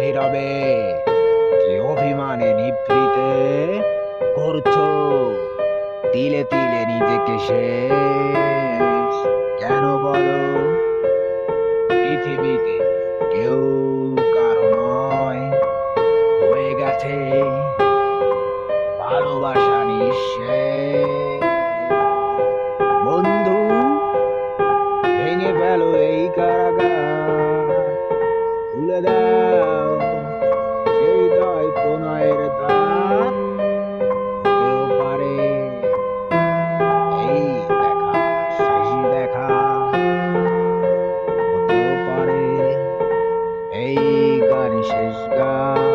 নীরবে কি অভিমানে নিভৃতে করছো তিলে তিলে নিজেকে শেষ কেন বলো পৃথিবীতে কেউ কারো নয় হয়ে গেছে ভালোবাসা নিঃশেষ বন্ধু ভেঙে ফেলো এই কারাগার খুলে দাও সেই হৃদয় প্রণয়ের দ্বার কেউ পারে এই দেখা শেষ দেখা হতেও পারে এই গান শেষ গান